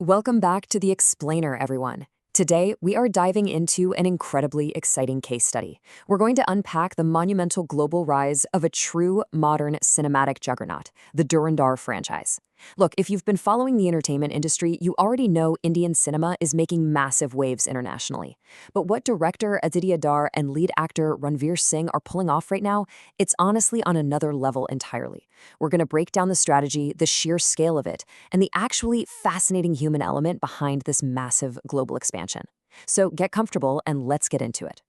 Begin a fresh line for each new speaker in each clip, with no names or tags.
Welcome back to The Explainer, everyone. Today, we are diving into an incredibly exciting case study. We're going to unpack the monumental global rise of a true modern cinematic juggernaut, the Dhurandhar franchise. Look, if you've been following the entertainment industry, you already know Indian cinema is making massive waves internationally. But what director Aditya Dhar and lead actor Ranveer Singh are pulling off right now, it's honestly on another level entirely. We're going to break down the strategy, the sheer scale of it, and the actually fascinating human element behind this massive global expansion. So get comfortable and let's get into it.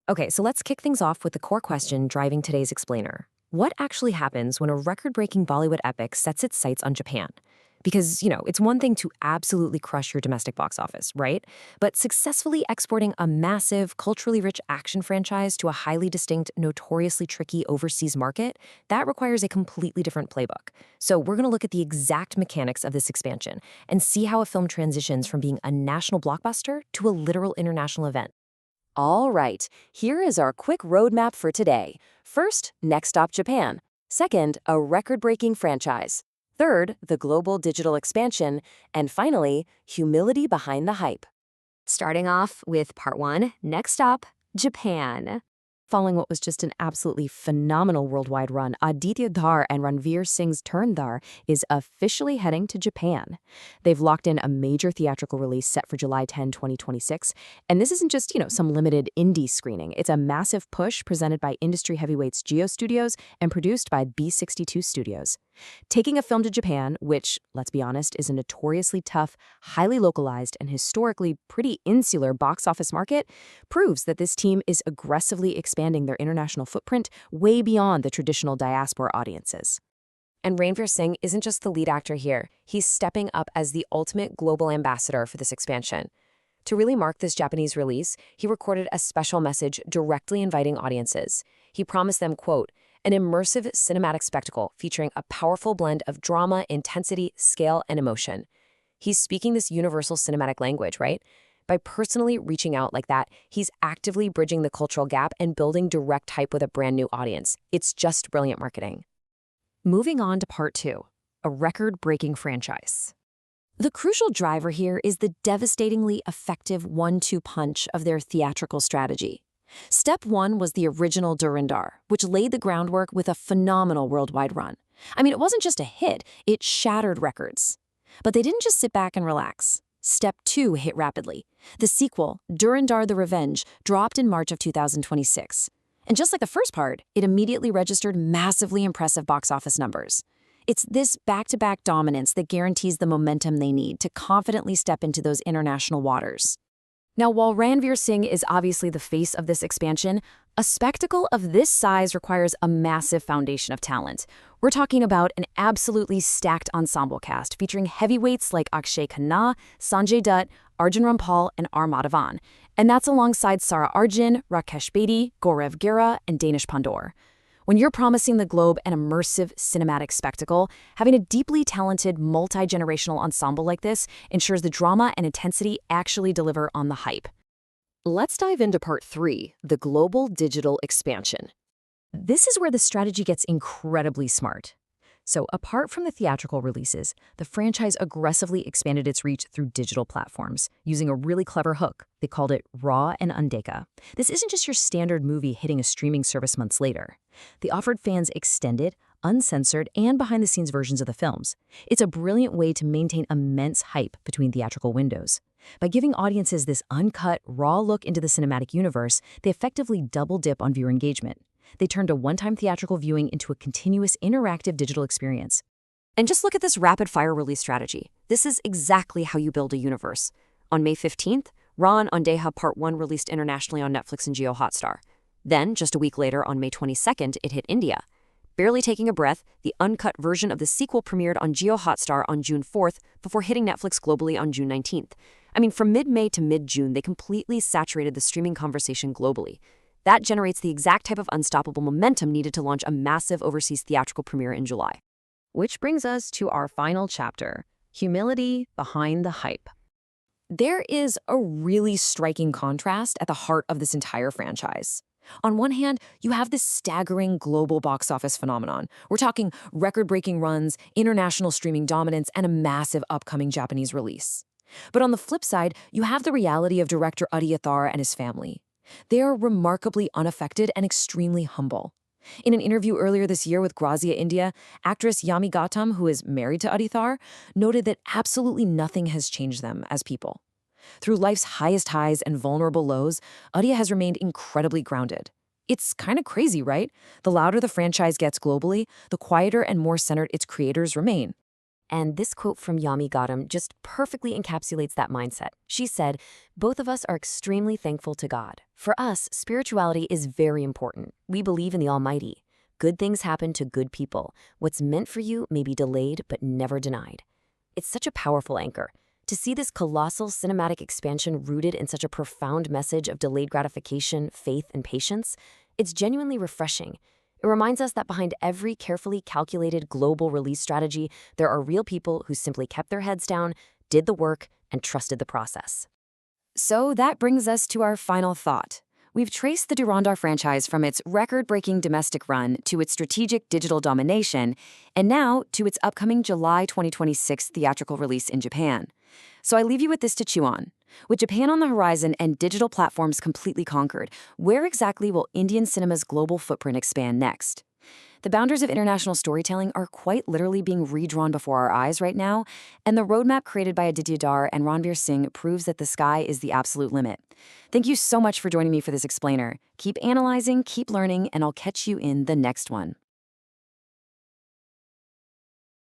Okay, so let's kick things off with the core question driving today's explainer. What actually happens when a record-breaking Bollywood epic sets its sights on Japan? Because, it's one thing to absolutely crush your domestic box office, right? But successfully exporting a massive, culturally rich action franchise to a highly distinct, notoriously tricky overseas market, that requires a completely different playbook. So we're going to look at the exact mechanics of this expansion and see how a film transitions from being a national blockbuster to a literal international event. All right, here is our quick roadmap for today. First, next stop Japan. Second, a record-breaking franchise. Third, the global digital expansion. And finally, humility behind the hype. Starting off with part one, next stop, Japan. Following what was just an absolutely phenomenal worldwide run, Aditya Dhar and Ranveer Singh's Dhurandhar is officially heading to Japan. They've locked in a major theatrical release set for July 10, 2026. And this isn't just, some limited indie screening. It's a massive push presented by industry heavyweights Geo Studios and produced by B62 Studios. Taking a film to Japan, which, let's be honest, is a notoriously tough, highly localized, and historically pretty insular box office market, proves that this team is aggressively expanding their international footprint way beyond the traditional diaspora audiences. And Ranveer Singh isn't just the lead actor here. He's stepping up as the ultimate global ambassador for this expansion. To really mark this Japanese release, he recorded a special message directly inviting audiences. He promised them, quote, an immersive cinematic spectacle featuring a powerful blend of drama, intensity, scale, and emotion. He's speaking this universal cinematic language, right? By personally reaching out like that, he's actively bridging the cultural gap and building direct hype with a brand new audience. It's just brilliant marketing. Moving on to part two, a record-breaking franchise. The crucial driver here is the devastatingly effective 1-2 punch of their theatrical strategy. Step one was the original Dhurandhar, which laid the groundwork with a phenomenal worldwide run. It wasn't just a hit, it shattered records. But they didn't just sit back and relax. Step two hit rapidly. The sequel, Dhurandhar the Revenge, dropped in March of 2026. And just like the first part, it immediately registered massively impressive box office numbers. It's this back-to-back dominance that guarantees the momentum they need to confidently step into those international waters. Now, while Ranveer Singh is obviously the face of this expansion, a spectacle of this size requires a massive foundation of talent. We're talking about an absolutely stacked ensemble cast featuring heavyweights like Akshay Khanna, Sanjay Dutt, Arjun Rampal, and R. Madhavan. And that's alongside Sara Arjun, Rakesh Bedi, Gaurav Gera, and Danish Pandor. When you're promising the globe an immersive cinematic spectacle, having a deeply talented, multi-generational ensemble like this ensures the drama and intensity actually deliver on the hype. Let's dive into part three, the global digital expansion. This is where the strategy gets incredibly smart. So apart from the theatrical releases, the franchise aggressively expanded its reach through digital platforms, using a really clever hook. They called it Raw and Undeka. This isn't just your standard movie hitting a streaming service months later. They offered fans extended, uncensored, and behind-the-scenes versions of the films. It's a brilliant way to maintain immense hype between theatrical windows. By giving audiences this uncut, raw look into the cinematic universe, they effectively double-dip on viewer engagement. They turned a one-time theatrical viewing into a continuous interactive digital experience. And just look at this rapid-fire release strategy. This is exactly how you build a universe. On May 15th, Raw and Undeka Part 1 released internationally on Netflix and Jio Hotstar. Then, just a week later, on May 22nd, it hit India. Barely taking a breath, the uncut version of the sequel premiered on Jio Hotstar on June 4th before hitting Netflix globally on June 19th. From mid-May to mid-June, they completely saturated the streaming conversation globally. That generates the exact type of unstoppable momentum needed to launch a massive overseas theatrical premiere in July. Which brings us to our final chapter, humility behind the hype. There is a really striking contrast at the heart of this entire franchise. On one hand, you have this staggering global box office phenomenon. We're talking record-breaking runs, international streaming dominance, and a massive upcoming Japanese release. But on the flip side, you have the reality of director Adi Athar and his family. They are remarkably unaffected and extremely humble. In an interview earlier this year with Grazia India, actress Yami Gautam, who is married to Adi Athar, noted that absolutely nothing has changed them as people. Through life's highest highs and vulnerable lows, Adia has remained incredibly grounded. It's kind of crazy, right? The louder the franchise gets globally, the quieter and more centered its creators remain. And this quote from Yami Gautam just perfectly encapsulates that mindset. She said, "Both of us are extremely thankful to God. For us, spirituality is very important. We believe in the Almighty. Good things happen to good people. What's meant for you may be delayed but never denied." It's such a powerful anchor. To see this colossal cinematic expansion rooted in such a profound message of delayed gratification, faith, and patience, it's genuinely refreshing. It reminds us that behind every carefully calculated global release strategy, there are real people who simply kept their heads down, did the work, and trusted the process. So that brings us to our final thought. We've traced the Durandar franchise from its record-breaking domestic run to its strategic digital domination, and now to its upcoming July 2026 theatrical release in Japan. So I leave you with this to chew on. With Japan on the horizon and digital platforms completely conquered, where exactly will Indian cinema's global footprint expand next? The boundaries of international storytelling are quite literally being redrawn before our eyes right now, and the roadmap created by Aditya Dar and Ranveer Singh proves that the sky is the absolute limit. Thank you so much for joining me for this explainer. Keep analyzing, keep learning, and I'll catch you in the next one.